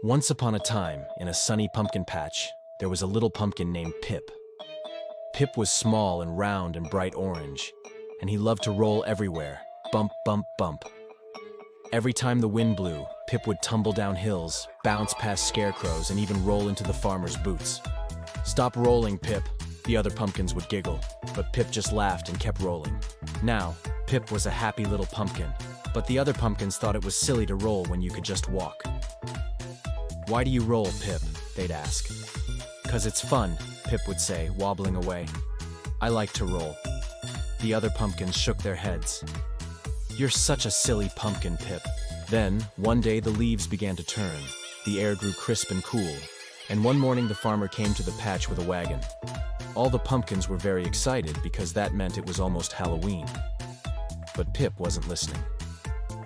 Once upon a time, in a sunny pumpkin patch, there was a little pumpkin named Pip. Pip was small and round and bright orange, and he loved to roll everywhere, bump, bump, bump. Every time the wind blew, Pip would tumble down hills, bounce past scarecrows, and even roll into the farmer's boots. "Stop rolling, Pip," the other pumpkins would giggle, but Pip just laughed and kept rolling. Now, Pip was a happy little pumpkin, but the other pumpkins thought it was silly to roll when you could just walk. "Why do you roll, Pip?" they'd ask. "'Cause it's fun," Pip would say, wobbling away. "I like to roll." The other pumpkins shook their heads. "You're such a silly pumpkin, Pip." Then, one day the leaves began to turn, the air grew crisp and cool, and one morning the farmer came to the patch with a wagon. All the pumpkins were very excited because that meant it was almost Halloween. But Pip wasn't listening.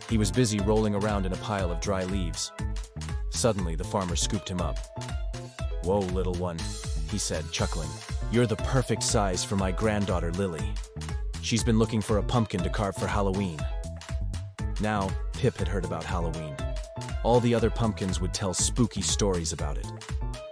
He was busy rolling around in a pile of dry leaves. Suddenly, the farmer scooped him up. "Whoa, little one," he said, chuckling. "You're the perfect size for my granddaughter, Lily. She's been looking for a pumpkin to carve for Halloween." Now, Pip had heard about Halloween. All the other pumpkins would tell spooky stories about it.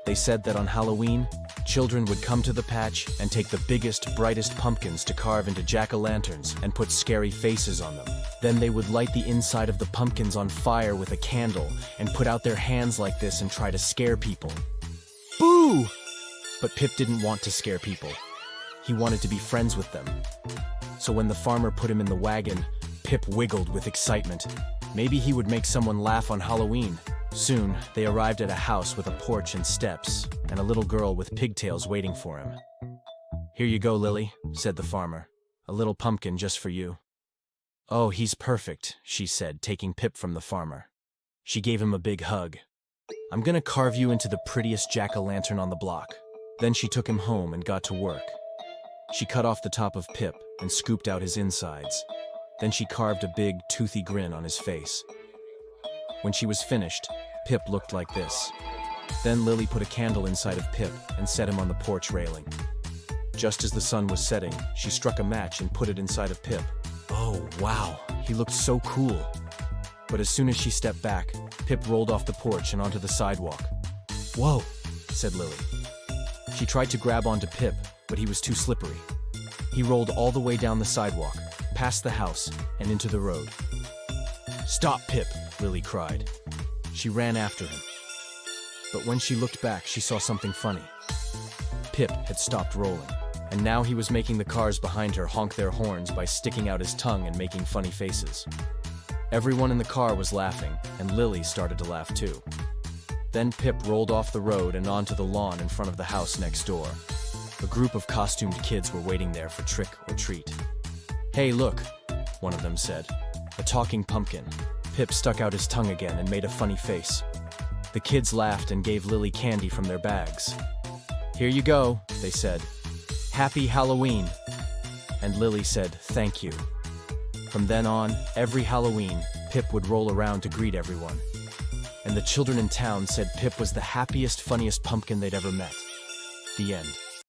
They said that on Halloween, children would come to the patch and take the biggest, brightest pumpkins to carve into jack-o'-lanterns and put scary faces on them. Then they would light the inside of the pumpkins on fire with a candle and put out their hands like this and try to scare people. Boo! But Pip didn't want to scare people. He wanted to be friends with them. So when the farmer put him in the wagon, Pip wiggled with excitement. Maybe he would make someone laugh on Halloween. Soon, they arrived at a house with a porch and steps, and a little girl with pigtails waiting for him. "Here you go, Lily," said the farmer. "A little pumpkin just for you." "Oh, he's perfect," she said, taking Pip from the farmer. She gave him a big hug. "I'm gonna carve you into the prettiest jack-o'-lantern on the block." Then she took him home and got to work. She cut off the top of Pip and scooped out his insides. Then she carved a big, toothy grin on his face. When she was finished, Pip looked like this. Then Lily put a candle inside of Pip and set him on the porch railing. Just as the sun was setting, she struck a match and put it inside of Pip. Oh, wow, he looked so cool. But as soon as she stepped back, Pip rolled off the porch and onto the sidewalk. "Whoa," said Lily. She tried to grab onto Pip, but he was too slippery. He rolled all the way down the sidewalk, past the house, and into the road. "Stop, Pip," Lily cried. She ran after him. But when she looked back, she saw something funny. Pip had stopped rolling, and now he was making the cars behind her honk their horns by sticking out his tongue and making funny faces. Everyone in the car was laughing, and Lily started to laugh too. Then Pip rolled off the road and onto the lawn in front of the house next door. A group of costumed kids were waiting there for trick or treat. "Hey, look," one of them said. "A talking pumpkin." Pip stuck out his tongue again and made a funny face. The kids laughed and gave Lily candy from their bags. "Here you go," they said. "Happy Halloween." And Lily said, "Thank you." From then on, every Halloween, Pip would roll around to greet everyone. And the children in town said Pip was the happiest, funniest pumpkin they'd ever met. The end.